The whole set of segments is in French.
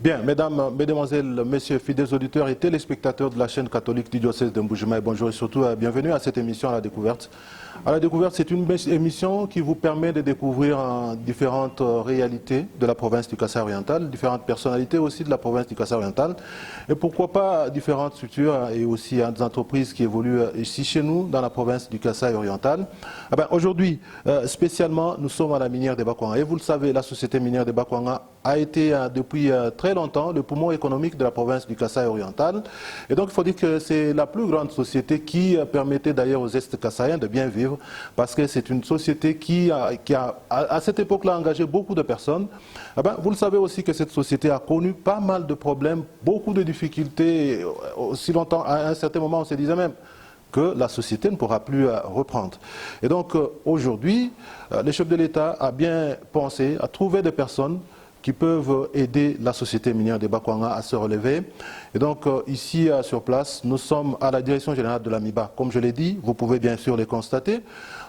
Bien, mesdames, mesdemoiselles, messieurs, fidèles auditeurs et téléspectateurs de la chaîne catholique du diocèse de Mbuji-Mayi, bonjour et surtout bienvenue à cette émission à la découverte. À la découverte, c'est une émission qui vous permet de découvrir différentes réalités de la province du Kasaï oriental, différentes personnalités aussi de la province du Kasaï oriental, et pourquoi pas différentes structures et aussi des entreprises qui évoluent ici chez nous dans la province du Kasaï oriental. Aujourd'hui, spécialement, nous sommes à la minière de Bakwanga. Et vous le savez, la société minière de Bakwanga a été depuis très longtemps le poumon économique de la province du Kasaï oriental. Et donc, il faut dire que c'est la plus grande société qui permettait d'ailleurs aux Est-Kasaïens de bien vivre, parce que c'est une société qui a à cette époque-là engagé beaucoup de personnes. Vous le savez aussi que cette société a connu pas mal de problèmes, beaucoup de difficultés, aussi longtemps, à un certain moment, on se disait même que la société ne pourra plus reprendre. Et donc, aujourd'hui, le chef de l'État a bien pensé à trouver des personnes qui peuvent aider la société minière de Bakwanga à se relever. Et donc, ici, sur place, nous sommes à la direction générale de l'AMIBA. Comme je l'ai dit, vous pouvez bien sûr les constater.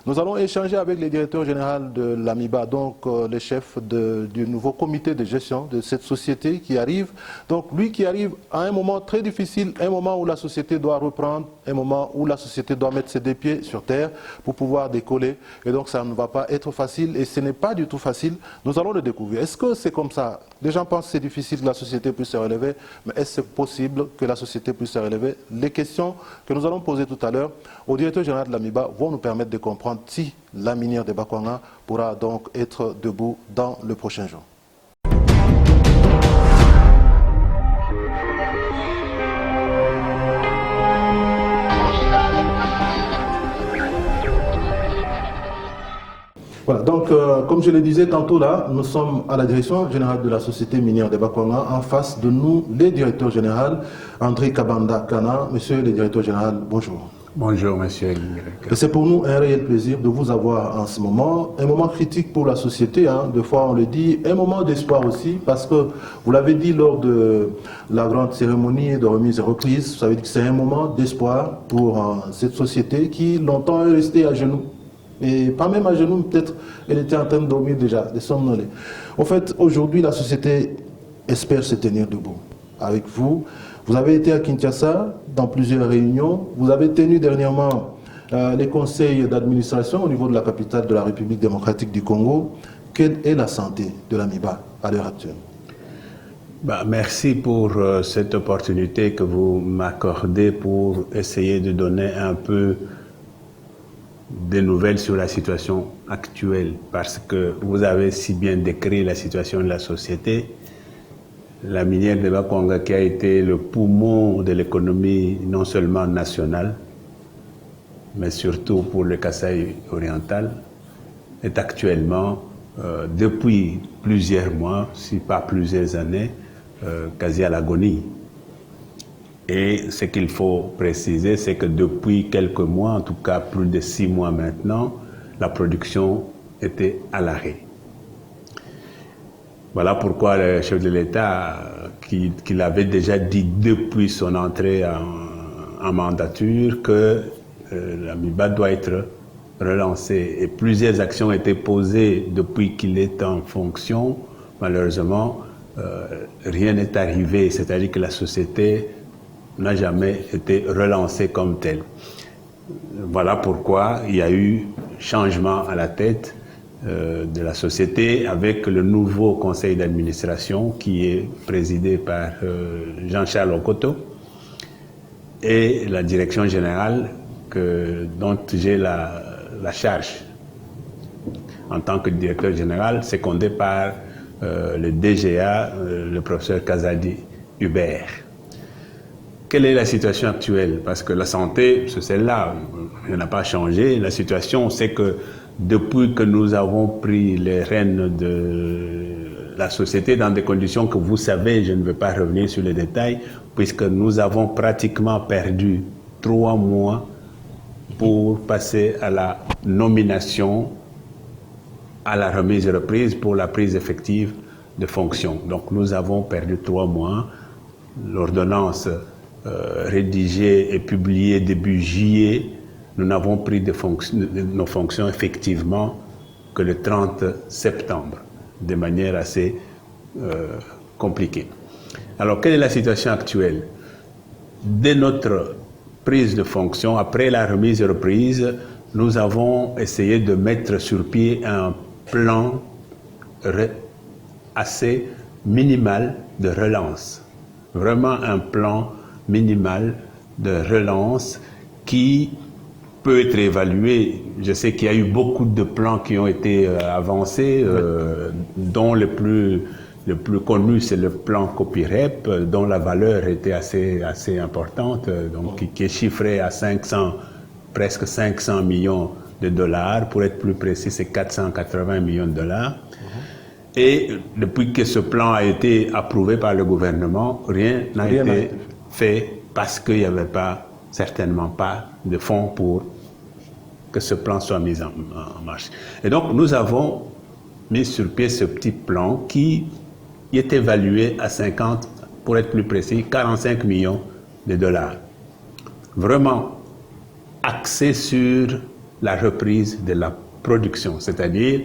Nous allons échanger avec le directeur général de l'AMIBA, donc le chef du nouveau comité de gestion de cette société qui arrive. Donc, lui qui arrive à un moment très difficile, un moment où la société doit reprendre, un moment où la société doit mettre ses deux pieds sur terre pour pouvoir décoller. Et donc, ça ne va pas être facile et ce n'est pas du tout facile. Nous allons le découvrir. Est-ce que c'est comme ça? Les gens pensent que c'est difficile que la société puisse se relever, mais est-ce possible que la société puisse se relever? Les questions que nous allons poser tout à l'heure au directeur général de l'AMIBA vont nous permettre de comprendre si la minière de Bakwanga pourra donc être debout dans le prochain jour. Voilà, donc comme je le disais tantôt là, nous sommes à la direction générale de la société minière de Bakwanga. En face de nous, le directeur général, André Kabanda Kana. Monsieur le directeur général, bonjour. Bonjour, monsieur. Et c'est pour nous un réel plaisir de vous avoir en ce moment. Un moment critique pour la société, deux fois on le dit, un moment d'espoir aussi, parce que vous l'avez dit lors de la grande cérémonie de remise et reprise, vous savez que c'est un moment d'espoir pour cette société qui longtemps est restée à genoux. Et pas même à genoux, peut-être elle était en train de dormir déjà, de somnoler. En fait, aujourd'hui, la société espère se tenir debout. Avec vous, vous avez été à Kinshasa dans plusieurs réunions. Vous avez tenu dernièrement les conseils d'administration au niveau de la capitale de la République démocratique du Congo. Quelle est la santé de l'AMIBA à l'heure actuelle? Merci pour cette opportunité que vous m'accordez pour essayer de donner un peu des nouvelles sur la situation actuelle, parce que vous avez si bien décrit la situation de la société. La minière de Bakwanga, qui a été le poumon de l'économie non seulement nationale, mais surtout pour le Kasaï oriental, est actuellement, depuis plusieurs mois, si pas plusieurs années, quasi à l'agonie. Et ce qu'il faut préciser, c'est que depuis quelques mois, en tout cas plus de 6 mois maintenant, la production était à l'arrêt. Voilà pourquoi le chef de l'État, qui l'avait déjà dit depuis son entrée en mandature, que l'AMIBA doit être relancée. Et plusieurs actions ont été posées depuis qu'il est en fonction. Malheureusement, rien n'est arrivé, c'est-à-dire que la société n'a jamais été relancée comme telle. Voilà pourquoi il y a eu changement à la tête de la société avec le nouveau conseil d'administration qui est présidé par Jean-Charles Okoto et la direction générale dont j'ai la charge en tant que directeur général, secondé par le DGA, le professeur Kazadi Hubert. Quelle est la situation actuelle? Parce que la santé, c'est celle-là, elle n'a pas changé. La situation, c'est que depuis que nous avons pris les rênes de la société dans des conditions que vous savez, je ne vais pas revenir sur les détails, puisque nous avons pratiquement perdu 3 mois pour passer à la nomination, à la remise et reprise pour la prise effective de fonction. Donc nous avons perdu 3 mois. L'ordonnance rédigée et publiée début juillet, nous n'avons pris nos fonctions effectivement que le 30 septembre, de manière assez compliquée. Alors, quelle est la situation actuelle? Dès notre prise de fonction, après la remise et reprise, nous avons essayé de mettre sur pied un plan assez minimal de relance. Vraiment un plan minimal de relance qui peut être évalué. Je sais qu'il y a eu beaucoup de plans qui ont été avancés, dont le plus connu, c'est le plan Copirep, dont la valeur était assez importante, donc qui est chiffré à presque 500 millions de dollars. Pour être plus précis, c'est 480 millions de dollars. Et depuis que ce plan a été approuvé par le gouvernement, rien n'a été fait parce qu'il n'y avait certainement pas de fonds pour que ce plan soit mis en marche. Et donc, nous avons mis sur pied ce petit plan qui est évalué à 50, pour être plus précis, 45 millions de dollars. Vraiment axé sur la reprise de la production, c'est-à-dire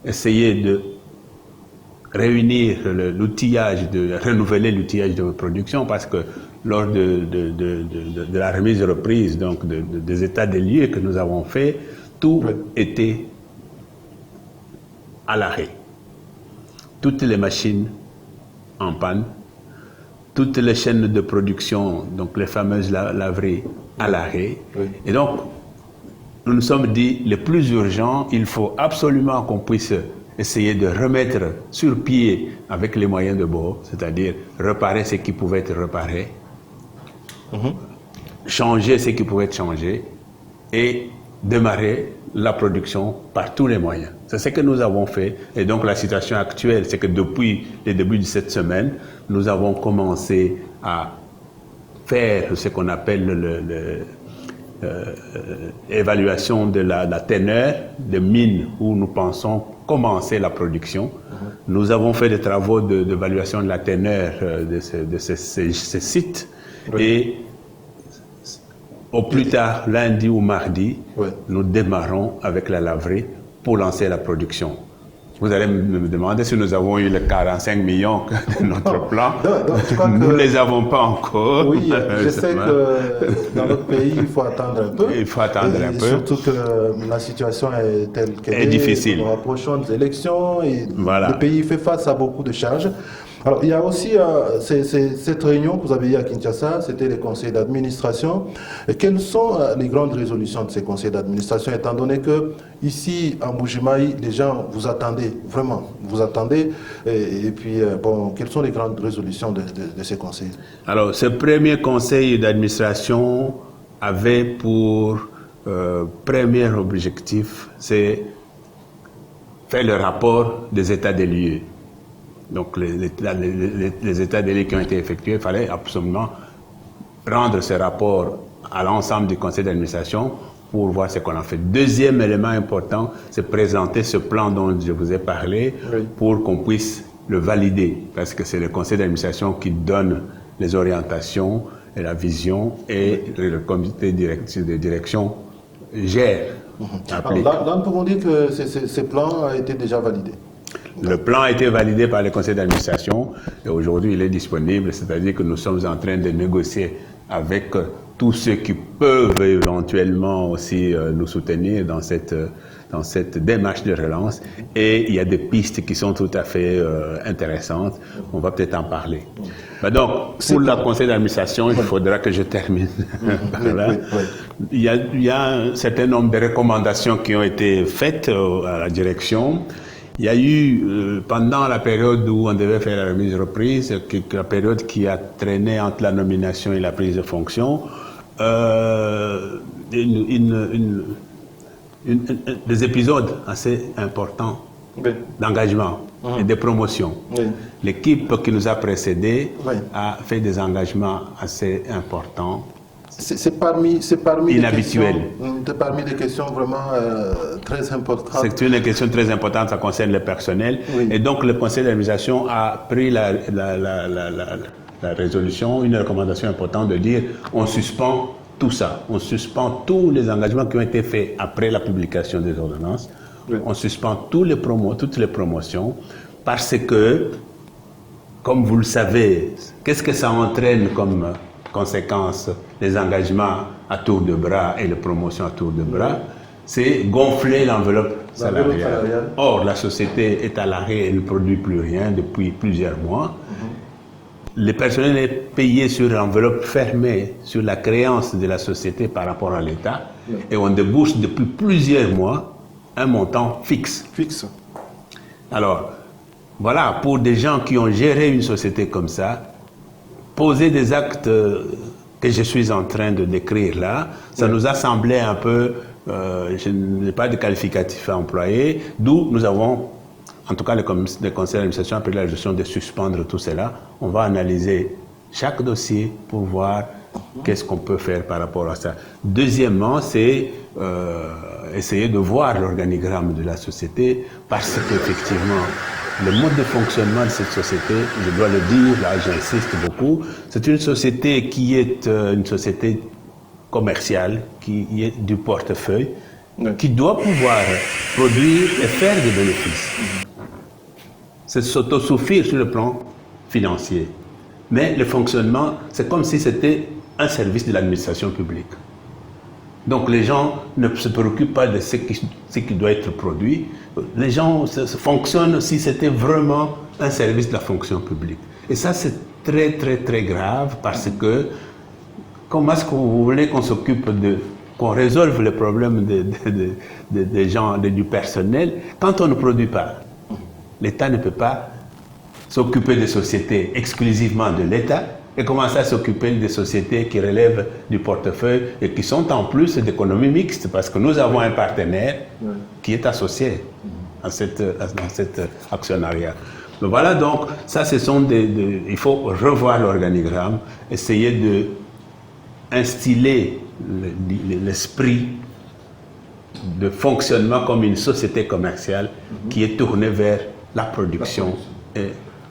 essayer de réunir l'outillage, de renouveler l'outillage de production, parce que lors de la remise et reprise, donc des états des lieux que nous avons fait, tout était à l'arrêt. Toutes les machines en panne, toutes les chaînes de production, donc les fameuses laveries à l'arrêt. Et donc, nous nous sommes dit, le plus urgent, il faut absolument qu'on puisse essayer de remettre sur pied avec les moyens de bord, c'est-à-dire réparer ce qui pouvait être réparé, changer ce qui pouvait être changé et démarrer la production par tous les moyens. C'est ce que nous avons fait. Et donc la situation actuelle, c'est que depuis le début de cette semaine, nous avons commencé à faire ce qu'on appelle l'évaluation de la teneur de mines où nous pensons commencer la production. Nous avons fait des travaux d'évaluation de la teneur de ces sites. Et au plus tard, lundi ou mardi, nous démarrons avec la laverie pour lancer la production. Vous allez me demander si nous avons eu les 45 millions de notre plan. Nous ne les avons pas encore. Oui, je sais que dans notre pays, il faut attendre un peu. Il faut attendre un peu. Surtout que la situation est telle qu'elle est. Difficile. Nous approchons des élections et voilà. Le pays fait face à beaucoup de charges. Alors, il y a aussi cette réunion que vous avez eue à Kinshasa, c'était les conseils d'administration. Quelles sont les grandes résolutions de ces conseils d'administration, étant donné que ici, à Mbuji-Mayi, les gens vous attendaient, vraiment, vous attendez. Et puis, bon, quelles sont les grandes résolutions de ces conseils? Alors, ce premier conseil d'administration avait pour premier objectif, c'est faire le rapport des états des lieux. Donc, les états des lieux qui ont été effectués, il fallait absolument rendre ce rapport à l'ensemble du conseil d'administration pour voir ce qu'on a fait. Deuxième élément important, c'est présenter ce plan dont je vous ai parlé pour qu'on puisse le valider, parce que c'est le conseil d'administration qui donne les orientations et la vision et le comité de direction gère. Alors, là, nous pouvons dire que ce plan a été déjà validé. Le plan a été validé par le conseil d'administration et aujourd'hui il est disponible, c'est-à-dire que nous sommes en train de négocier avec tous ceux qui peuvent éventuellement aussi nous soutenir dans cette démarche de relance, et il y a des pistes qui sont tout à fait intéressantes, on va peut-être en parler. Mais donc, pour le conseil d'administration, il faudra que je termine. Voilà. Il y a un certain nombre de recommandations qui ont été faites à la direction. Il y a eu, pendant la période où on devait faire la remise reprise, la période qui a traîné entre la nomination et la prise de fonction, des épisodes assez importants d'engagement et de promotion. L'équipe qui nous a précédés a fait des engagements assez importants. C'est parmi inhabituel. Parmi des questions vraiment très importantes. C'est une question très importante, ça concerne le personnel. Et donc le conseil d'administration a pris la résolution, une recommandation importante de dire on suspend tout ça. On suspend tous les engagements qui ont été faits après la publication des ordonnances. On suspend toutes les promotions parce que, comme vous le savez, qu'est-ce que ça entraîne comme conséquence, les engagements à tour de bras et les promotions à tour de bras? C'est gonfler l'enveloppe salariale. Or, la société est à l'arrêt et ne produit plus rien depuis plusieurs mois. Le personnel est payé sur l'enveloppe fermée, sur la créance de la société par rapport à l'État, et on débouche depuis plusieurs mois un montant fixe. Alors, voilà, pour des gens qui ont géré une société comme ça, poser des actes que je suis en train de décrire là, ça nous a semblé un peu, je n'ai pas de qualificatif à employer, d'où nous avons, en tout cas le conseil d'administration a pris la gestion de suspendre tout cela. On va analyser chaque dossier pour voir qu'est-ce qu'on peut faire par rapport à ça. Deuxièmement, c'est essayer de voir l'organigramme de la société, parce qu'effectivement, le mode de fonctionnement de cette société, je dois le dire, là j'insiste beaucoup, c'est une société qui est une société commerciale, qui est du portefeuille, qui doit pouvoir produire et faire des bénéfices. C'est s'autosuffire sur le plan financier. Mais le fonctionnement, c'est comme si c'était un service de l'administration publique. Donc les gens ne se préoccupent pas de ce qui doit être produit. Les gens fonctionnent si c'était vraiment un service de la fonction publique. Et ça, c'est très, très, très grave, parce que comment est-ce que vous voulez qu'on s'occupe qu'on résolve les problèmes des gens, du personnel, quand on ne produit pas? L'État ne peut pas s'occuper des sociétés exclusivement de l'État et commencer à s'occuper des sociétés qui relèvent du portefeuille et qui sont en plus d'économie mixte, parce que nous avons un partenaire qui est associé à cet actionnariat. Mais voilà, donc, ça, ce sont il faut revoir l'organigramme, essayer de instiller l'esprit de fonctionnement comme une société commerciale qui est tournée vers la production et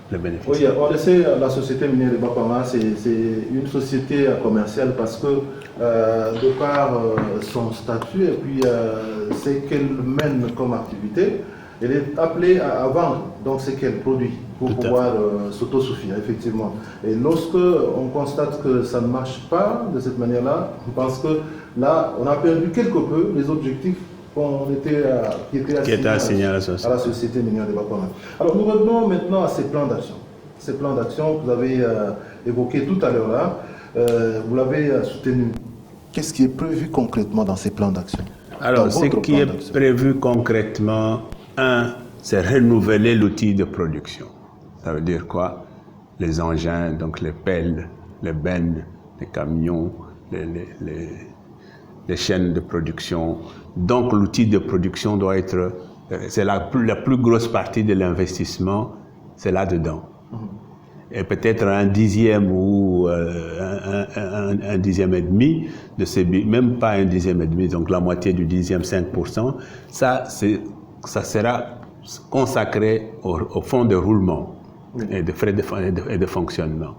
le bénéfice. Oui, on le sait, la société minière de Bapama, c'est une société commerciale parce que, de par son statut et puis ce qu'elle mène comme activité, elle est appelée à vendre donc ce qu'elle produit pour pouvoir s'autosuffire, effectivement. Et lorsque on constate que ça ne marche pas de cette manière-là, parce que là, on a perdu quelque peu les objectifs qui étaient assignés à la société minière de Bapama. Alors nous revenons maintenant à ces plans d'action. Ces plans d'action que vous avez évoqués tout à l'heure là, vous l'avez soutenu. Qu'est-ce qui est prévu concrètement dans ces plans d'action? Alors, ce qui est prévu concrètement, c'est renouveler l'outil de production. Ça veut dire quoi? Les engins, donc les pelles, les bennes, les camions, les chaînes de production. Donc l'outil de production doit être, c'est la plus grosse partie de l'investissement, c'est là-dedans. Et peut-être un dixième ou un dixième et demi de ces, même pas un dixième et demi, donc la moitié du dixième, 5%, ça sera consacré au fonds de roulement et de frais de fonctionnement.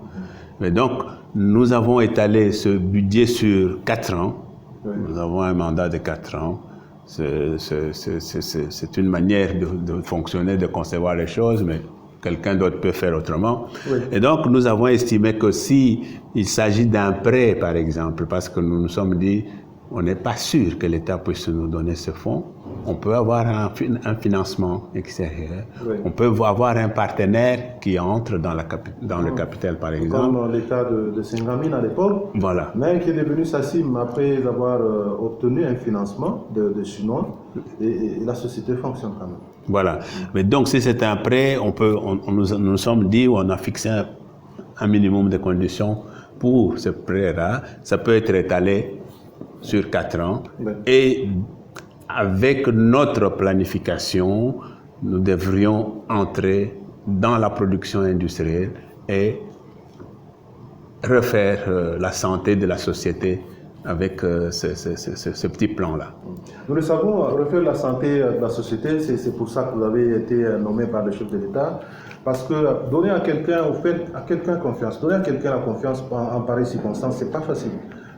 Mais donc, nous avons étalé ce budget sur 4 ans. Nous avons un mandat de 4 ans. C'est une manière de fonctionner, de concevoir les choses, mais quelqu'un d'autre peut faire autrement. Et donc, nous avons estimé que si il s'agit d'un prêt, par exemple, parce que nous nous sommes dit, on n'est pas sûr que l'État puisse nous donner ce fonds, on peut avoir un financement extérieur, on peut avoir un partenaire qui entre dans le capital, par exemple. Comme l'État de Sengamine à l'époque, mais qui est devenu SACIM après avoir obtenu un financement de Chinois, et la société fonctionne quand même. Voilà. Mais donc, si c'est un prêt, nous nous sommes dit, on a fixé un minimum de conditions pour ce prêt-là. Ça peut être étalé sur 4 ans. Et avec notre planification, nous devrions entrer dans la production industrielle et refaire la santé de la société avec ce petit plan-là. Nous le savons, refaire la santé de la société, c'est pour ça que vous avez été nommé par le chef de l'État. Parce que donner à quelqu'un confiance, donner à quelqu'un la confiance en pareille circonstance, c'est pas facile.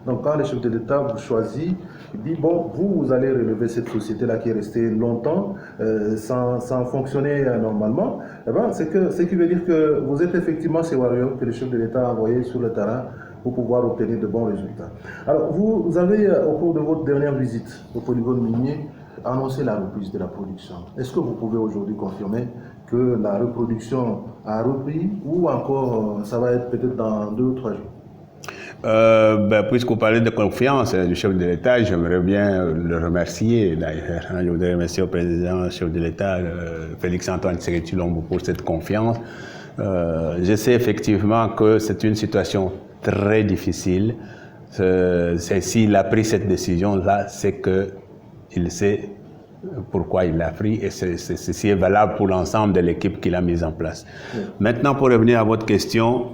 Donc quand le chef de l'État vous choisit, il dit, bon, vous allez relever cette société-là qui est restée longtemps sans fonctionner normalement, eh ben, ce qui veut dire que vous êtes effectivement ces warriors que le chef de l'État a envoyés sur le terrain pour pouvoir obtenir de bons résultats. Alors, vous avez, au cours de votre dernière visite au polygone minier, annoncé la reprise de la production. Est-ce que vous pouvez aujourd'hui confirmer que la reproduction a repris ou encore ça va être peut-être dans 2 ou 3 jours? Puisqu'on parlait de confiance du chef de l'État, j'aimerais bien le remercier d'ailleurs. Je voudrais remercier au président, chef de l'État, Félix-Antoine Tshisekedi Tshilombo pour cette confiance. Je sais effectivement que c'est une situation très difficile. S'il a pris cette décision-là, c'est qu'il sait pourquoi il l'a pris et ceci est valable pour l'ensemble de l'équipe qu'il a mise en place. Oui. Maintenant, pour revenir à votre question,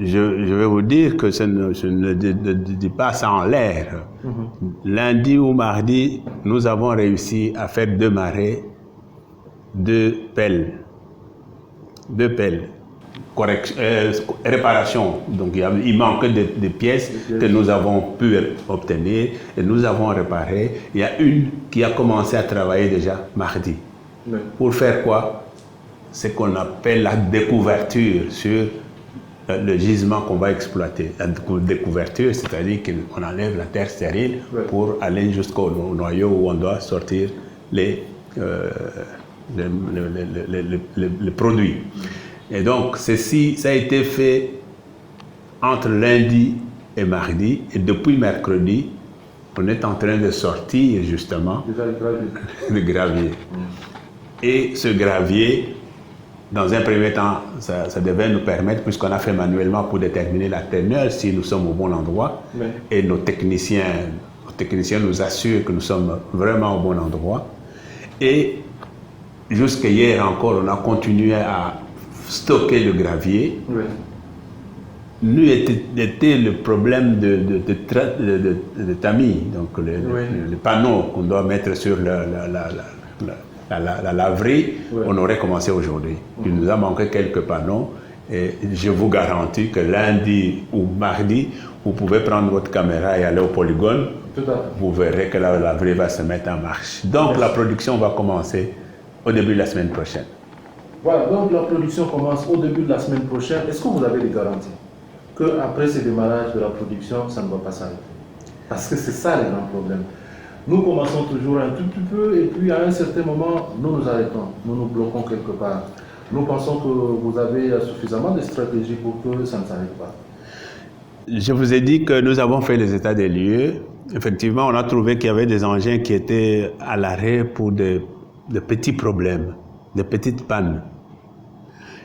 je vais vous dire que je ne dis pas ça en l'air. Lundi ou mardi, nous avons réussi à faire démarrer 2 pelles. 2 pelles. Réparation. Donc il manque des pièces que nous avons pu obtenir et nous avons réparé. Il y a une qui a commencé à travailler déjà mardi. Oui. Pour faire quoi? C'est qu'on appelle la découverture sur le gisement qu'on va exploiter. La découverture, c'est-à-dire qu'on enlève la terre stérile pour aller jusqu'au noyau où on doit sortir les produits. Et donc, ceci, ça a été fait entre lundi et mardi. Et depuis mercredi, on est en train de sortir justement le gravier. Et ce gravier, dans un premier temps, ça devait nous permettre, puisqu'on a fait manuellement pour déterminer la teneur, si nous sommes au bon endroit. Oui. Et nos techniciens nous assurent que nous sommes vraiment au bon endroit. Et jusqu'à hier encore, on a continué à stocker le gravier. Oui. Nous était le problème de tamis, donc le panneau qu'on doit mettre sur la laverie, on aurait commencé aujourd'hui. Il nous a manqué quelques panneaux et je vous garantis que lundi ou mardi, vous pouvez prendre votre caméra et aller au polygone. Vous verrez que la laverie va se mettre en marche. Donc la production va commencer au début de la semaine prochaine. Voilà, donc la production commence au début de la semaine prochaine. Est-ce que vous avez des garanties qu'après ce démarrage de la production, ça ne va pas s'arrêter? Parce que c'est ça le grand problème. Nous commençons toujours un tout petit peu et puis à un certain moment, nous nous arrêtons, nous nous bloquons quelque part. Nous pensons que vous avez suffisamment de stratégies pour que ça ne s'arrête pas. Je vous ai dit que nous avons fait les états des lieux. Effectivement, on a trouvé qu'il y avait des engins qui étaient à l'arrêt pour de petits problèmes, de petites pannes.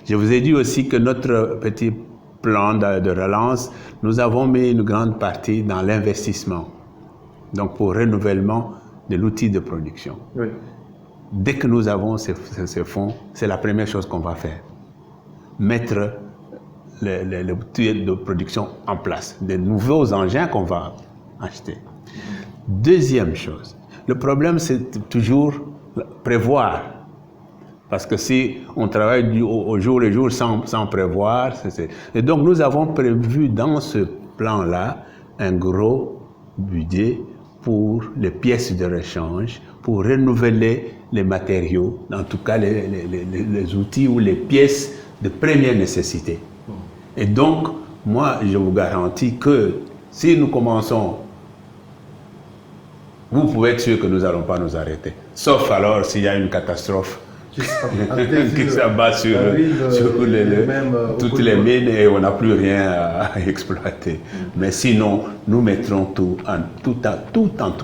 Je vous ai dit aussi que notre petit plan de relance, nous avons mis une grande partie dans l'investissement. Donc pour renouvellement de l'outil de production. Oui. Dès que nous avons ces fonds, c'est la première chose qu'on va faire. Mettre l'outil de production en place, des nouveaux engins qu'on va acheter. Deuxième chose, le problème c'est toujours prévoir. Parce que si on travaille au jour le jour sans prévoir, et donc nous avons prévu dans ce plan-là un gros budget pour les pièces de rechange, pour renouveler les matériaux, en tout cas les outils ou les pièces de première nécessité. Et donc, moi, je vous garantis que si nous commençons, vous pouvez être sûr que nous n'allons pas nous arrêter. Sauf alors s'il y a une catastrophe qui s'abat sur toutes les mines et on n'a plus rien à exploiter. Mais sinon, nous mettrons tout en tout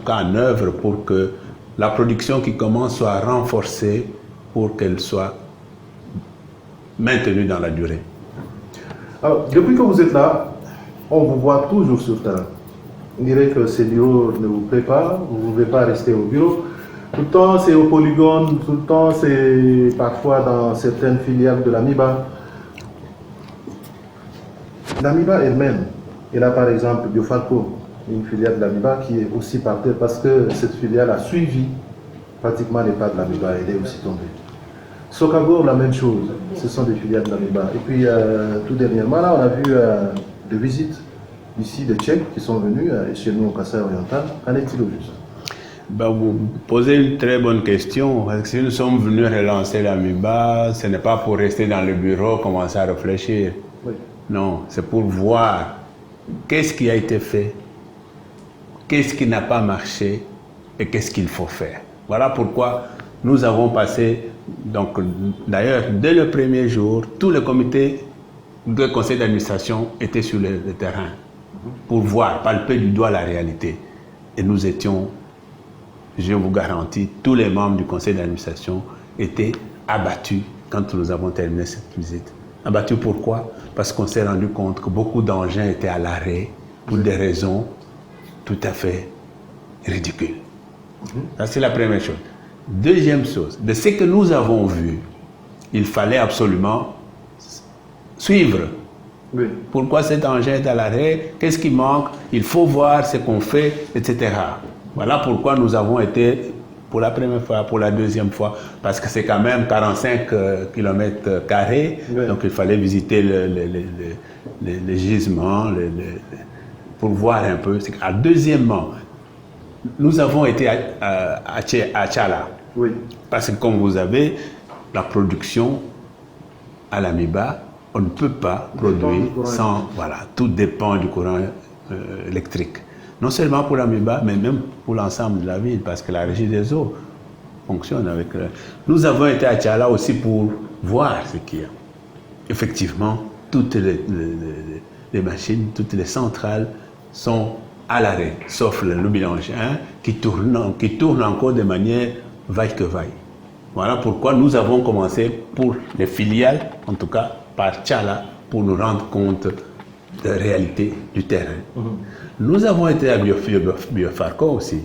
cas en œuvre pour que la production qui commence soit renforcée pour qu'elle soit maintenue dans la durée. Alors, depuis que vous êtes là, on vous voit toujours sur le terrain. On dirait que ce bureau ne vous plaît pas, vous ne voulez pas rester au bureau. Tout le temps, c'est au polygone, tout le temps, c'est parfois dans certaines filiales de l'AMIBA. L'AMIBA elle-même, elle a par exemple Biofalco, une filiale de l'AMIBA qui est aussi par terre parce que cette filiale a suivi pratiquement les pas de l'AMIBA, elle est aussi tombée. Sokagor, la même chose, ce sont des filiales de l'AMIBA. Et puis, tout dernièrement, là, on a vu des visites ici des Tchèques qui sont venus chez nous au Kasaï oriental. Qu'en est-il au juste? Ben, vous posez une très bonne question. Si nous sommes venus relancer l'AMIBA, ce n'est pas pour rester dans le bureau, commencer à réfléchir. Oui. Non, c'est pour voir qu'est-ce qui a été fait, qu'est-ce qui n'a pas marché et qu'est-ce qu'il faut faire. Voilà pourquoi nous avons passé, donc d'ailleurs, dès le premier jour, tous les comités de conseil d'administration étaient sur le terrain pour voir, palper du doigt la réalité. Et nous étions, je vous garantis, tous les membres du conseil d'administration étaient abattus quand nous avons terminé cette visite. Abattus pourquoi? Parce qu'on s'est rendu compte que beaucoup d'engins étaient à l'arrêt pour des raisons tout à fait ridicules. Ça, c'est la première chose. Deuxième chose, de ce que nous avons vu, il fallait absolument suivre. Oui. Pourquoi cet engin est à l'arrêt? Qu'est-ce qui manque? Il faut voir ce qu'on fait, etc. Voilà pourquoi nous avons été, pour la première fois, pour la deuxième fois, parce que c'est quand même 45 km², Oui. donc il fallait visiter les gisements, pour voir un peu. Deuxièmement, nous avons été à Tchala, Oui. parce que comme vous savez, la production à l'AMIBA, on ne peut pas produire sans, voilà, tout dépend du courant électrique. Non seulement pour l'AMIBA, mais même pour l'ensemble de la ville, parce que la régie des eaux fonctionne avec... Nous avons été à Tchala aussi pour voir ce qu'il y a. Effectivement, toutes les machines, toutes les centrales sont à l'arrêt, sauf le bilange 1 qui tourne encore de manière vaille que vaille. Voilà pourquoi nous avons commencé pour les filiales, en tout cas par Tchala, pour nous rendre compte de la réalité du terrain. Nous avons été à Biofarco aussi,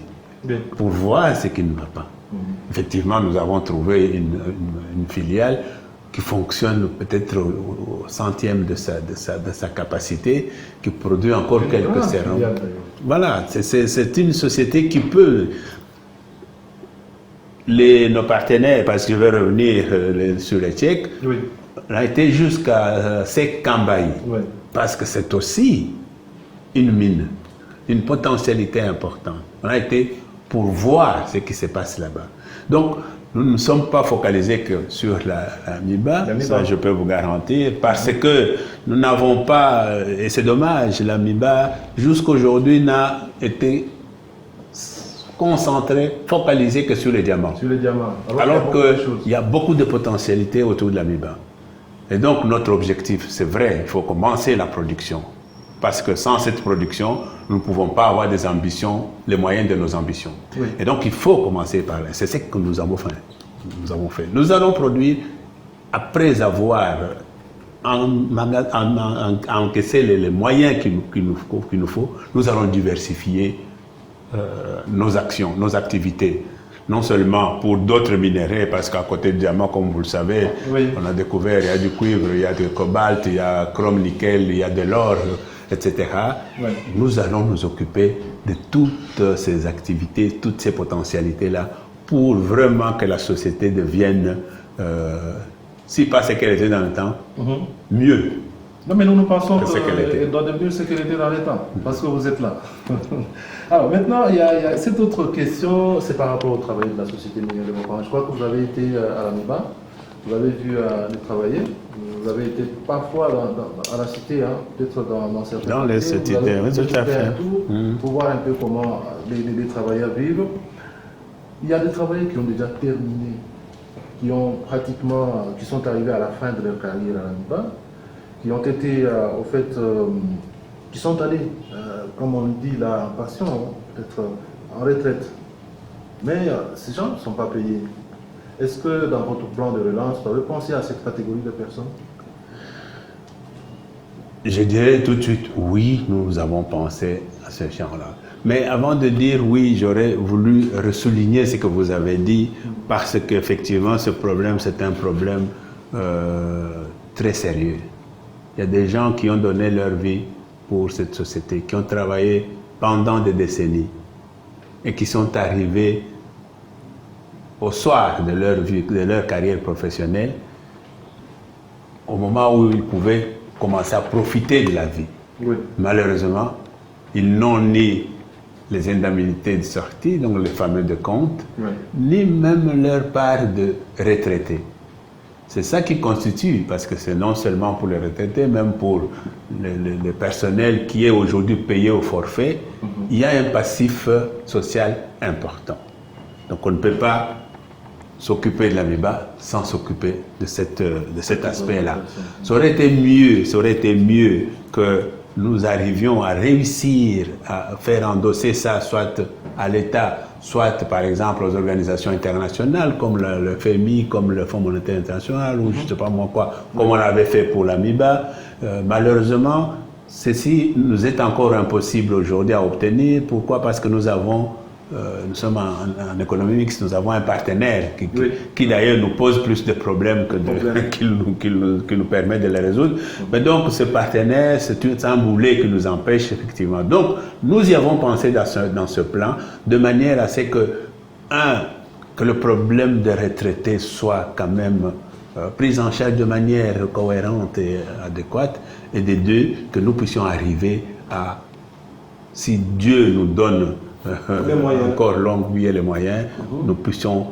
pour voir ce qui ne va pas. Effectivement, nous avons trouvé une filiale qui fonctionne peut-être au centième de sa capacité, qui produit encore quelques sérums. Voilà, c'est une société qui peut... nos partenaires, parce que je vais revenir sur les Tchèques, Oui. on a été jusqu'à Sekambaï, Oui. parce que c'est aussi une mine, une potentialité importante. On a été pour voir ce qui se passe là-bas. Donc, nous ne sommes pas focalisés que sur l'AMIBA, ça je peux vous garantir, parce que nous n'avons pas, et c'est dommage, l'AMIBA jusqu'aujourd'hui n'a été concentré, focalisé que sur les diamants. Sur les diamants. Alors qu'il y a beaucoup de potentialités autour de l'AMIBA. Et donc notre objectif, c'est vrai, il faut commencer la production. Parce que sans cette production, nous ne pouvons pas avoir des ambitions, les moyens de nos ambitions. Oui. Et donc il faut commencer par là. C'est ce que nous avons fait. Nous allons produire, après avoir encaissé les moyens qu'il nous faut, nous allons diversifier nos actions, nos activités. Non seulement pour d'autres minéraux, parce qu'à côté du diamant, comme vous le savez, oui, on a découvert, il y a du cuivre, il y a du cobalt, il y a chrome, nickel, il y a de l'or, etc. Oui. Nous allons nous occuper de toutes ces activités, toutes ces potentialités-là, pour vraiment que la société devienne, si pas ce qu'elle était dans le temps, mieux. Non, mais nous pensons qu'elle doit devenir ce qu'elle était dans les temps, parce que vous êtes là. Alors maintenant, il y a cette autre question, c'est par rapport au travail de la société minière de Bopan. Je crois que vous avez été à l'AMIBA, vous avez vu les travailler, vous avez été parfois à la cité, hein, peut-être dans certaines dans les cités, oui, tout à fait. Pour voir un peu comment les travailleurs vivent. Il y a des travailleurs qui ont déjà terminé, qui sont arrivés à la fin de leur carrière à l'AMIBA, qui ont été, qui sont allés, comme on dit là, en passion, peut-être en retraite. Mais ces gens ne sont pas payés. Est-ce que dans votre plan de relance, vous avez pensé à cette catégorie de personnes? Je dirais tout de suite, oui, nous avons pensé à ces gens-là. Mais avant de dire oui, j'aurais voulu ressouligner ce que vous avez dit, parce qu'effectivement, ce problème, c'est un problème très sérieux. Il y a des gens qui ont donné leur vie pour cette société, qui ont travaillé pendant des décennies et qui sont arrivés au soir de leur vie, de leur carrière professionnelle, au moment où ils pouvaient commencer à profiter de la vie. Oui. Malheureusement, ils n'ont ni les indemnités de sortie, donc les fameux de compte, ni même leur part de retraités. C'est ça qui constitue, parce que c'est non seulement pour les retraités, même pour le personnel qui est aujourd'hui payé au forfait, il y a un passif social important. Donc on ne peut pas s'occuper de l'AMIBA sans s'occuper de cet aspect-là. Ça aurait été mieux que nous arrivions à réussir à faire endosser ça soit à l'État, soit par exemple aux organisations internationales comme le FMI, comme le Fonds monétaire international ou je ne sais pas moi quoi, comme on avait fait pour l'AMIBA. Malheureusement, ceci nous est encore impossible aujourd'hui à obtenir. Pourquoi? Parce que nous sommes en économie mixte, nous avons un partenaire qui d'ailleurs nous pose plus de problèmes qu'il nous permet de les résoudre. Mais donc ce partenaire, c'est un boulet qui nous empêche effectivement. Donc nous y avons pensé dans ce plan de manière à ce que, que le problème des retraités soit quand même pris en charge de manière cohérente et adéquate, et de deux, que nous puissions arriver à, si Dieu nous donne encore longue vie et les moyens, nous puissions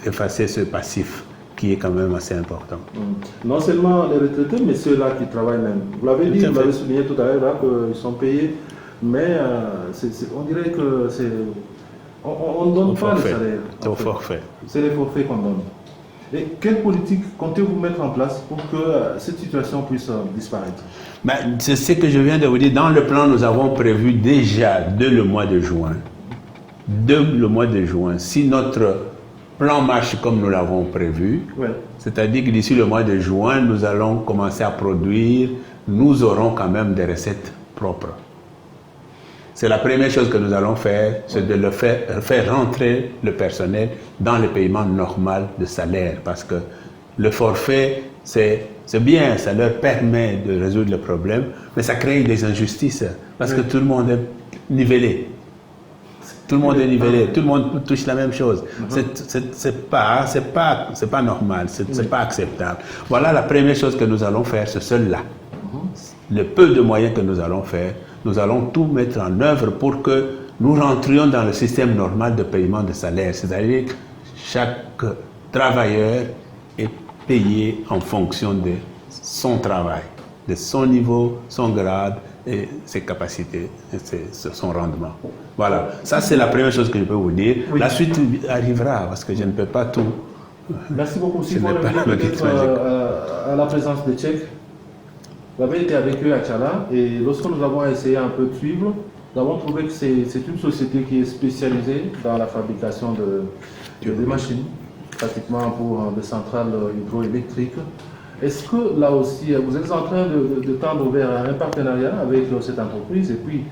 effacer ce passif qui est quand même assez important. Non seulement les retraités, mais ceux-là qui travaillent même. Vous l'avez dit, vous l'avez souligné tout à l'heure, qu'ils sont payés, mais on dirait que on ne donne pas le salaire. C'est au forfait. C'est les forfaits qu'on donne. Et quelle politique comptez-vous mettre en place pour que cette situation puisse disparaître? C'est ce que je viens de vous dire. Dans le plan, nous avons prévu déjà dès le mois de juin. Si notre plan marche comme nous l'avons prévu, c'est-à-dire que d'ici le mois de juin, nous allons commencer à produire, nous aurons quand même des recettes propres. C'est la première chose que nous allons faire, c'est de faire rentrer le personnel dans le paiement normal de salaire. Parce que le forfait, c'est bien, ça leur permet de résoudre le problème, mais ça crée des injustices. Parce que tout le monde est nivelé. Tout le monde est nivelé, tout le monde touche la même chose. C'est pas normal, c'est pas acceptable. Voilà la première chose que nous allons faire, c'est celle-là. Le peu de moyens que nous allons faire, nous allons tout mettre en œuvre pour que nous rentrions dans le système normal de paiement de salaire. C'est-à-dire que chaque travailleur est payé en fonction de son travail, de son niveau, son grade et ses capacités, et son rendement. Voilà, ça c'est la première chose que je peux vous dire. La suite arrivera parce que je ne peux pas tout. Merci beaucoup. Si vous peut-être à la présence des Tchèques. Vous avez été avec eux à Tchala et lorsque nous avons essayé un peu de suivre, nous avons trouvé que c'est une société qui est spécialisée dans la fabrication de machines, pratiquement pour des centrales hydroélectriques. Est-ce que là aussi, vous êtes en train de tendre vers un partenariat avec cette entreprise? Et puis,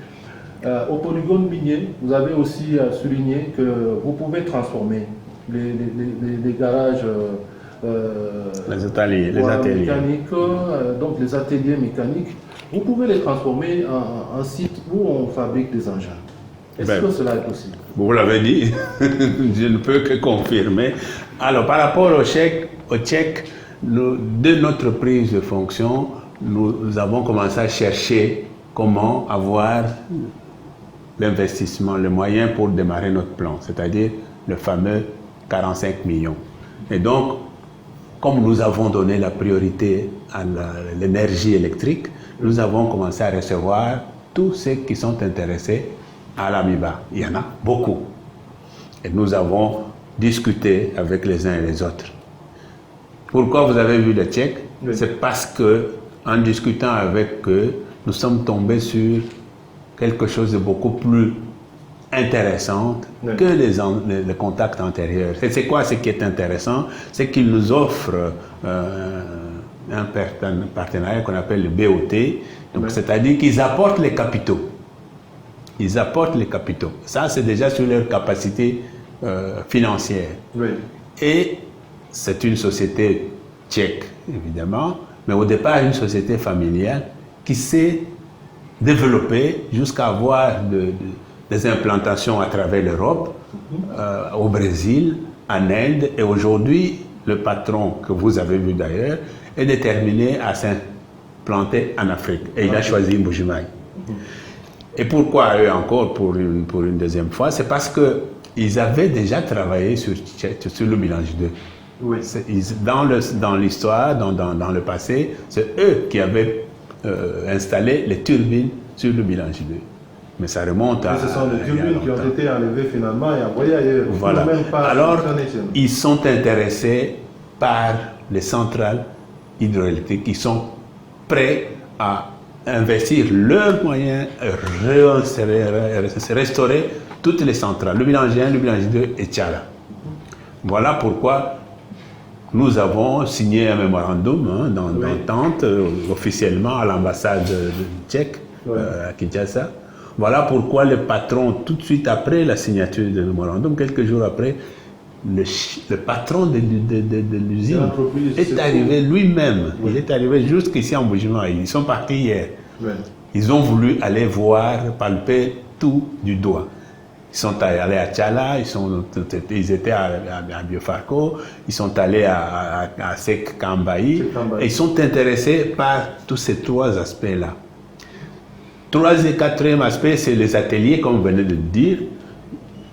au polygone minier, vous avez aussi souligné que vous pouvez transformer les garages les ateliers mécaniques, donc les ateliers mécaniques, vous pouvez les transformer en site où on fabrique des engins. Est-ce que cela est possible? Vous l'avez dit, je ne peux que confirmer. Alors, par rapport au Tchèque, de notre prise de fonction, nous avons commencé à chercher comment avoir l'investissement, le moyen pour démarrer notre plan, c'est-à-dire le fameux 45 millions. Et donc, comme nous avons donné la priorité à l'énergie électrique, nous avons commencé à recevoir tous ceux qui sont intéressés à l'AMIBA. Il y en a beaucoup. Et nous avons discuté avec les uns et les autres. Pourquoi vous avez vu les Tchèques? C'est parce que, en discutant avec eux, nous sommes tombés sur quelque chose de beaucoup plus intéressante que les contacts antérieurs. C'est quoi ce qui est intéressant? C'est qu'ils nous offrent un partenariat qu'on appelle le BOT. Donc, c'est-à-dire qu'ils apportent les capitaux. Ils apportent les capitaux. Ça, c'est déjà sur leur capacité financière. Et c'est une société tchèque, évidemment, mais au départ, une société familiale qui s'est développée jusqu'à avoir des implantations à travers l'Europe, au Brésil, en Inde, et aujourd'hui, le patron que vous avez vu d'ailleurs est déterminé à planter en Afrique. Et il a choisi Mbujimaï. Et pourquoi eux encore pour une deuxième fois? C'est parce qu'ils avaient déjà travaillé sur le mélange 2. Oui. Dans l'histoire, dans le passé, c'est eux qui avaient installé les turbines sur le mélange 2. Mais ça remonte à... Ce sont les turbines qui ont été enlevées finalement et envoyées ailleurs. Voilà. Alors, ils sont intéressés par les centrales hydroélectriques. Ils sont prêts à investir leurs moyens, restaurer toutes les centrales, le mélange 1, le mélange 2 et Tchala. Voilà pourquoi nous avons signé un mémorandum d'entente officiellement à l'ambassade tchèque à Kinshasa. Voilà pourquoi le patron, tout de suite après la signature du mémorandum, quelques jours après, le patron de l'usine est arrivé lui-même. Oui. Il est arrivé jusqu'ici en Mbujimaï. Ils sont partis hier. Oui. Ils ont voulu aller voir, palper tout du doigt. Ils sont allés à Tchala, ils étaient à Biofarco, ils sont allés à Sek Kambaï, et ils sont intéressés par tous ces trois aspects-là. Troisième et quatrième aspect, c'est les ateliers, comme vous venez de le dire.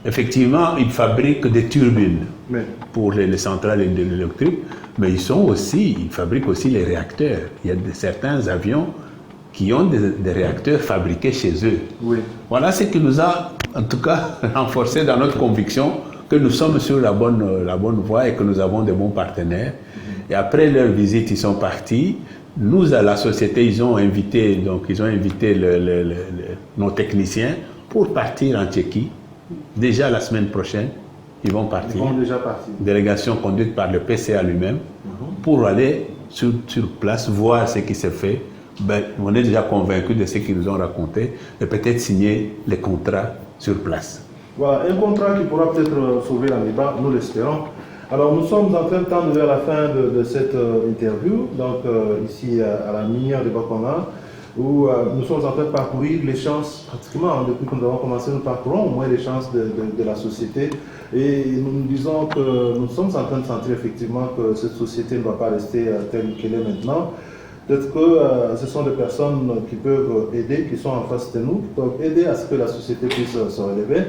Effectivement, ils fabriquent des turbines pour les centrales électriques, mais ils fabriquent aussi les réacteurs. Il y a certains avions qui ont des réacteurs fabriqués chez eux. Oui. Voilà ce qui nous a, en tout cas, renforcé dans notre conviction que nous sommes sur la bonne voie et que nous avons de bons partenaires. Et après leur visite, ils sont partis. Nous, à la société, ils ont invité nos techniciens pour partir en Tchéquie. Déjà la semaine prochaine, ils vont partir. Ils vont déjà partir. Délégation conduite par le PCA lui-même, pour aller sur place, voir ce qui se fait. On est déjà convaincus de ce qu'ils nous ont raconté et peut-être signer les contrats sur place. Voilà, un contrat qui pourra peut-être sauver l'AMIBA, nous l'espérons. Alors, nous sommes en train de tendre vers la fin de cette interview, donc ici à la minière de Bakoma, où nous sommes en train de parcourir les chances, pratiquement, depuis que nous avons commencé, nous parcourons au moins les chances de la société. Et nous disons que nous sommes en train de sentir effectivement que cette société ne va pas rester telle qu'elle est maintenant. Peut-être que ce sont des personnes qui peuvent aider, qui sont en face de nous, qui peuvent aider à ce que la société puisse se relever.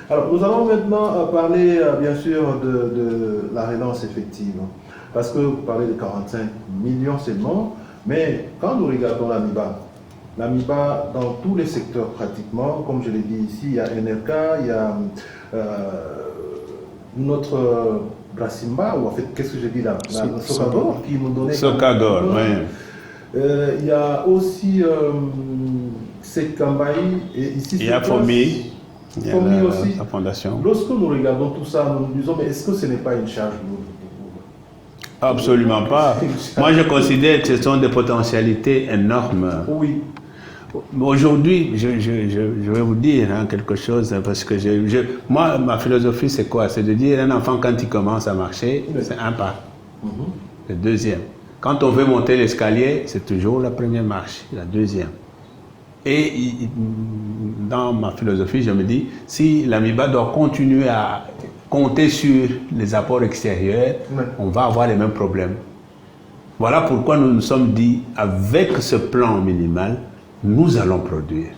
Alors, nous allons maintenant parler, bien sûr, de la relance effective. Parce que vous parlez de 45 millions seulement, mais quand nous regardons l'AMIBA dans tous les secteurs pratiquement, comme je l'ai dit ici, il y a NRK, il y a notre Brassimba, ou en fait, qu'est-ce que j'ai dit là, Socador, qui nous donnait... Socador, oui. Il y a aussi Sekambaï, et ici... Il y a Fomi. Il y a aussi. La fondation. Lorsque nous regardons tout ça, nous nous disons, mais est-ce que ce n'est pas une charge lourde? Absolument pas. Moi, je considère que ce sont des potentialités énormes. Oui. Aujourd'hui, je vais vous dire quelque chose, parce que moi, ma philosophie, c'est quoi? C'est de dire, un enfant, quand il commence à marcher, c'est un pas. Le deuxième. Quand on veut monter l'escalier, c'est toujours la première marche, la deuxième. Et dans ma philosophie, je me dis, si l'AMIBA doit continuer à compter sur les apports extérieurs, on va avoir les mêmes problèmes. Voilà pourquoi nous nous sommes dit, avec ce plan minimal, nous allons produire.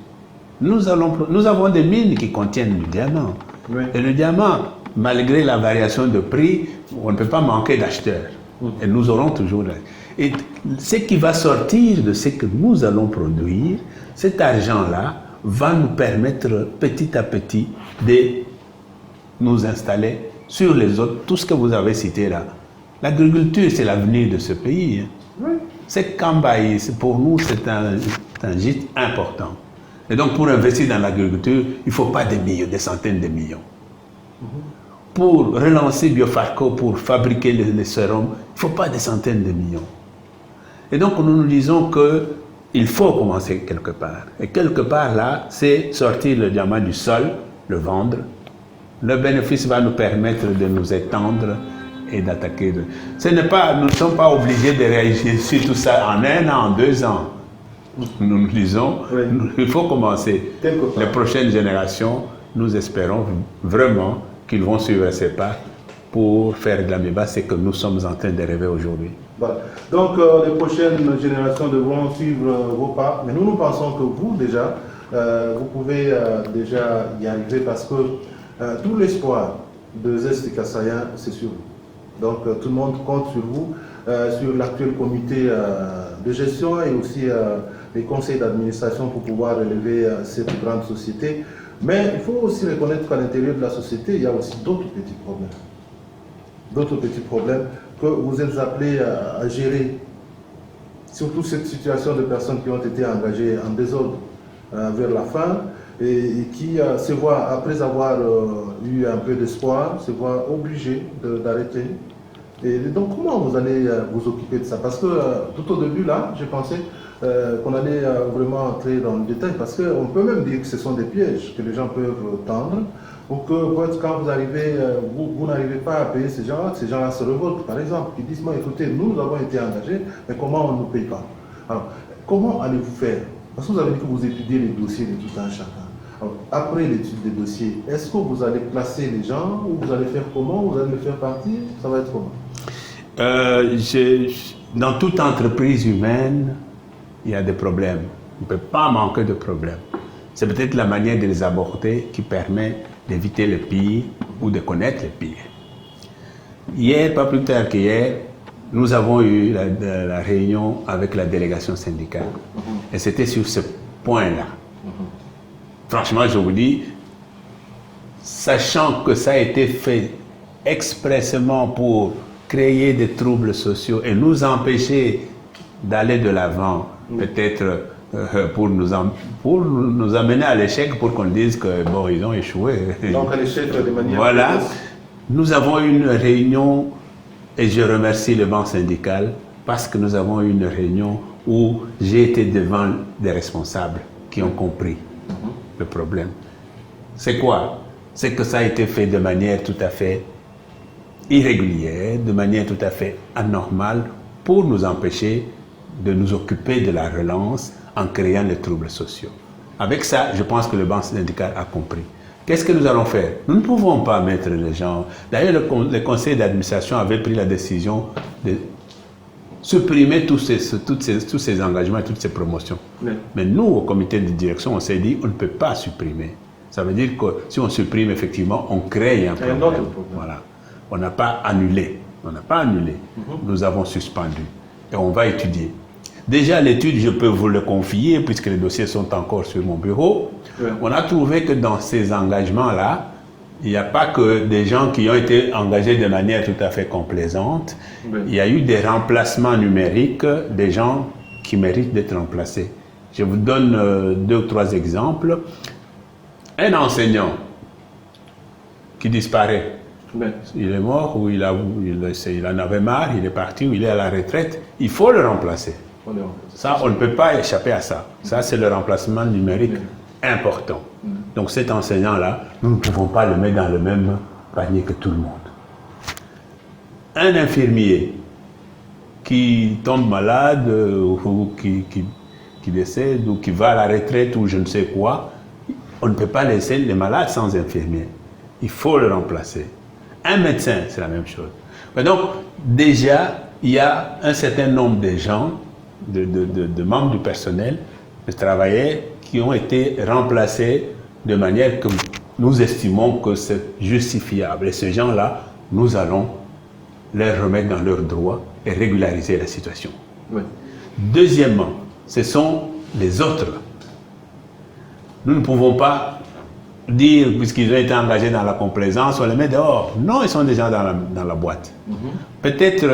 Nous avons des mines qui contiennent du diamant. Oui. Et le diamant, malgré la variation de prix, on ne peut pas manquer d'acheteurs. Et nous aurons toujours... Et ce qui va sortir de ce que nous allons produire, cet argent-là va nous permettre petit à petit de nous installer sur les autres, tout ce que vous avez cité là. L'agriculture, c'est l'avenir de ce pays. Oui. C'est Kambaï, pour nous, c'est un gîte important. Et donc, pour investir dans l'agriculture, il ne faut pas des millions, des centaines de millions. Pour relancer Biofarco, pour fabriquer les sérums, il ne faut pas des centaines de millions. Et donc, nous nous disons qu'il faut commencer quelque part. Et quelque part, là, c'est sortir le diamant du sol, le vendre. Le bénéfice va nous permettre de nous étendre et d'attaquer. Nous ne sommes pas obligés de réagir sur tout ça en 1 an, en 2 ans. Nous nous disons, il faut commencer. Les prochaines générations, nous espérons vraiment qu'ils vont suivre ces pas pour faire de l'AMIBA ce que nous sommes en train de rêver aujourd'hui. Voilà. Donc, les prochaines générations devront suivre vos pas. Mais nous pensons que vous, déjà, vous pouvez déjà y arriver parce que tout l'espoir de Zest Kassaïen, c'est sur vous. Donc, tout le monde compte sur vous, sur l'actuel comité de gestion et aussi les conseils d'administration pour pouvoir relever cette grande société. Mais il faut aussi reconnaître qu'à l'intérieur de la société, il y a aussi d'autres petits problèmes. D'autres petits problèmes que vous êtes appelés à gérer. Surtout cette situation de personnes qui ont été engagées en désordre vers la fin et qui se voient, après avoir eu un peu d'espoir, se voient obligés d'arrêter. Et donc comment vous allez vous occuper de ça? Parce que tout au début là, j'ai pensé qu'on allait vraiment entrer dans le détail parce qu'on peut même dire que ce sont des pièges que les gens peuvent tendre pour que quand vous arrivez, vous n'arrivez pas à payer ces gens-là se révoltent par exemple, qui disent moi écoutez, nous avons été engagés, mais comment on ne nous paye pas? Alors, comment allez-vous faire? Parce que vous avez dit que vous étudiez les dossiers de tout un chacun. Alors, après l'étude des dossiers, est-ce que vous allez placer les gens ou vous allez faire comment? Vous allez les faire partir? Ça va être comment? Dans toute entreprise humaine, il y a des problèmes. On ne peut pas manquer de problèmes. C'est peut-être la manière de les aborder qui permet d'éviter le pire ou de connaître le pire. Hier, pas plus tard qu'hier, nous avons eu la réunion avec la délégation syndicale. Et c'était sur ce point-là. Franchement, je vous dis, sachant que ça a été fait expressément pour créer des troubles sociaux et nous empêcher d'aller de l'avant, peut-être pour nous amener à l'échec, pour qu'on dise que bon, ils ont échoué. Donc à l'échec de manière... Voilà. Nous avons eu une réunion, et je remercie le banc syndical, parce que nous avons eu une réunion où j'ai été devant des responsables qui ont compris le problème. C'est quoi? C'est que ça a été fait de manière tout à fait irrégulière, de manière tout à fait anormale, pour nous empêcher de nous occuper de la relance en créant les troubles sociaux. Avec ça, je pense que le banc syndical a compris. Qu'est-ce que nous allons faire? Nous ne pouvons pas mettre les gens... D'ailleurs, le conseil d'administration avait pris la décision de supprimer tous ces engagements et toutes ces promotions. Oui. Mais nous, au comité de direction, on s'est dit on ne peut pas supprimer. Ça veut dire que si on supprime, effectivement, on crée un problème. Voilà. On n'a pas annulé. On n'a pas annulé. Nous avons suspendu. Et on va étudier. Déjà, l'étude, je peux vous le confier, puisque les dossiers sont encore sur mon bureau. Oui. On a trouvé que dans ces engagements-là, il n'y a pas que des gens qui ont été engagés de manière tout à fait complaisante. Oui. Il y a eu des remplacements numériques des gens qui méritent d'être remplacés. Je vous donne 2 ou 3 exemples. Un enseignant qui disparaît. Oui. Il est mort ou il en avait marre, il est parti ou il est à la retraite. Il faut le remplacer. Ça, on ne peut pas échapper à ça. Ça, c'est le remplacement numérique important. Donc cet enseignant-là, nous ne pouvons pas le mettre dans le même panier que tout le monde. Un infirmier qui tombe malade ou qui décède ou qui va à la retraite ou je ne sais quoi, on ne peut pas laisser les malades sans infirmier. Il faut le remplacer. Un médecin, c'est la même chose. Mais donc, déjà, il y a un certain nombre de gens, de membres du personnel, de travailleurs, qui ont été remplacés de manière que nous estimons que c'est justifiable. Et ces gens-là, nous allons les remettre dans leurs droits et régulariser la situation. Oui. Deuxièmement, ce sont les autres. Nous ne pouvons pas dire, puisqu'ils ont été engagés dans la complaisance, on les met dehors. Non, ils sont déjà dans la boîte. Peut-être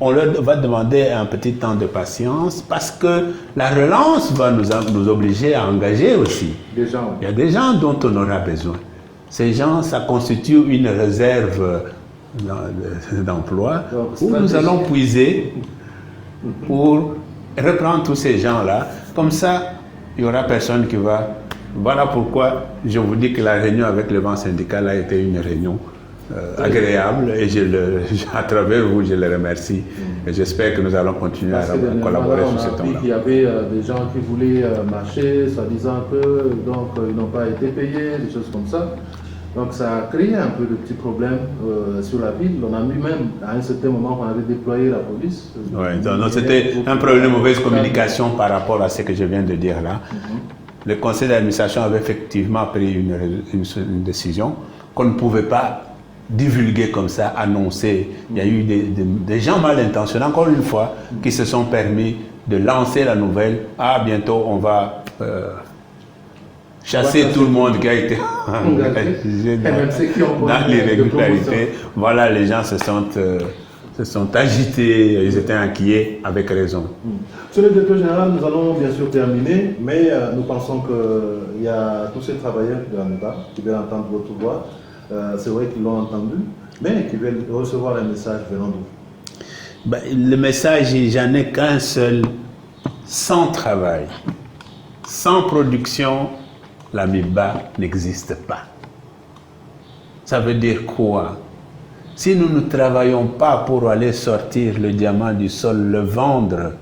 on leur va demander un petit temps de patience parce que la relance va nous obliger à engager aussi. Il y a des gens dont on aura besoin. Ces gens, ça constitue une réserve d'emploi où nous allons puiser pour reprendre tous ces gens-là. Comme ça, il n'y aura personne qui va... Voilà pourquoi je vous dis que la réunion avec le banc syndical a été une réunion agréable et à travers vous, je le remercie. Et j'espère que nous allons continuer à collaborer sur ce temps-là. Il y avait des gens qui voulaient marcher, soi-disant que donc ils n'ont pas été payés, des choses comme ça. Donc ça a créé un peu de petits problèmes sur la ville. On a mis même à un certain moment qu'on avait déployé la police. Ouais, donc c'était un problème de mauvaise communication par rapport à ce que je viens de dire là. Le conseil d'administration avait effectivement pris une décision qu'on ne pouvait pas divulguer comme ça, annoncer. Il y a eu des gens mal intentionnés, encore une fois, qui se sont permis de lancer la nouvelle. Ah, bientôt on va chasser tout le monde qui a été engagé dans l'irrégularité. Voilà, les gens se sont agités, ils étaient inquiets, avec raison. Sur le directeur général, nous allons bien sûr terminer, mais nous pensons qu'il y a tous ces travailleurs de la MEBA qui veulent entendre votre voix. C'est vrai qu'ils l'ont entendu, mais qui veulent recevoir un message venant de vous. Le message, j'en ai qu'un seul. Sans travail, sans production, la MEBA n'existe pas. Ça veut dire quoi? Si nous ne travaillons pas pour aller sortir le diamant du sol, le vendre,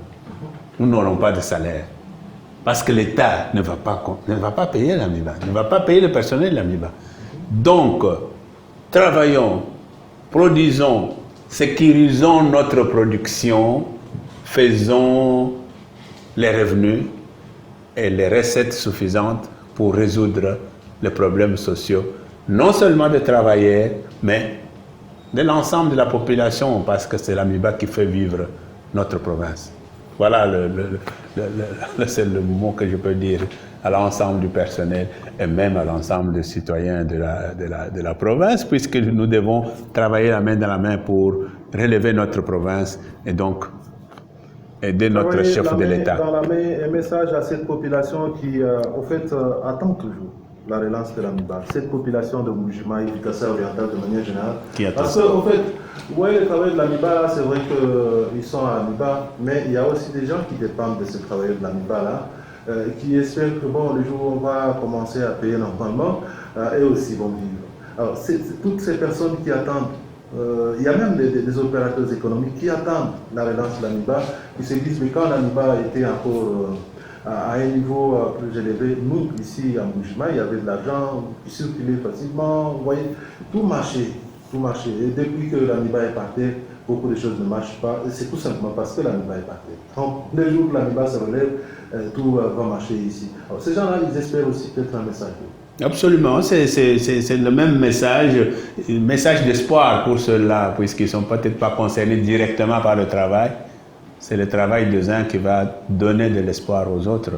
nous n'aurons pas de salaire. Parce que l'État ne va pas payer la MEBA, ne va pas payer le personnel de la MEBA. Donc, travaillons, produisons, sécurisons notre production, faisons les revenus et les recettes suffisantes pour résoudre les problèmes sociaux, non seulement des travailleurs, mais de l'ensemble de la population, parce que c'est la MEBA qui fait vivre notre province. Voilà c'est le mot que je peux dire à l'ensemble du personnel et même à l'ensemble des citoyens de la province, puisque nous devons travailler la main dans la main pour relever notre province et donc aider notre chef de l'État. Dans la main, un message à cette population qui, au fait, attend toujours la relance de la MEBA. Cette population de Mbuji-Mayi, du Kassai-Oriental de manière générale. Parce qu'en fait, ouais, le travail de la MEBA, c'est vrai qu'ils sont à la MEBA, mais il y a aussi des gens qui dépendent de ce travail de la MEBA là, qui espèrent que bon, le jour où on va commencer à payer normalement, eux aussi vont vivre. Alors, toutes ces personnes qui attendent. Il y a même des opérateurs économiques qui attendent la relance de la MEBA, qui se disent, mais quand la MEBA était encore à un niveau plus élevé, nous, ici à Mbuji-Mayi, il y avait de l'argent qui circulait facilement, vous voyez, tout marchait, tout marchait. Et depuis que la MEBA est partie, beaucoup de choses ne marchent pas, et c'est tout simplement parce que la MEBA est partie. Donc, le jour que la MEBA se relève, tout va marcher ici. Alors, ces gens-là, ils espèrent aussi peut-être un message. Absolument, c'est le même message, un message d'espoir pour ceux-là, puisqu'ils ne sont peut-être pas concernés directement par le travail. C'est le travail des uns qui va donner de l'espoir aux autres.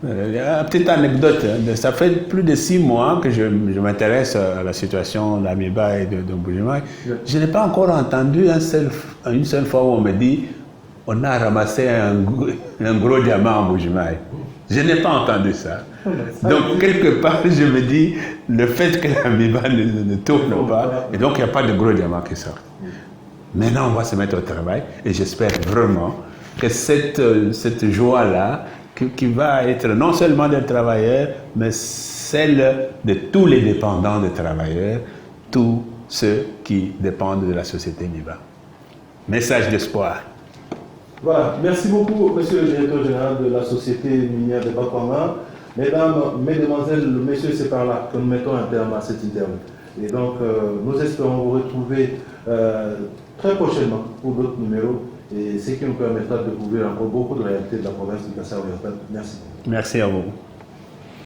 Une petite anecdote, ça fait plus de 6 mois que je m'intéresse à la situation de la MEBA et de Mbuji-Mayi. Je n'ai pas encore entendu une seule fois où on me dit on a ramassé un gros diamant en Mbuji-Mayi. Je n'ai pas entendu ça. Donc, quelque part, je me dis, le fait que la MEBA ne tourne pas, et donc il n'y a pas de gros diamants qui sortent. Maintenant, on va se mettre au travail, et j'espère vraiment que cette joie-là, qui va être non seulement des travailleurs, mais celle de tous les dépendants des travailleurs, tous ceux qui dépendent de la société MEBA. Message d'espoir. Voilà, merci beaucoup, monsieur le directeur général de la société minière de Bakwanga. Mesdames, mesdemoiselles, messieurs, c'est par là que nous mettons un terme à cette interview. Et donc, nous espérons vous retrouver très prochainement pour d'autres numéros, et ce qui nous permettra de découvrir encore beaucoup de réalités de la province du Kassai-Oriental. Merci. Merci à vous.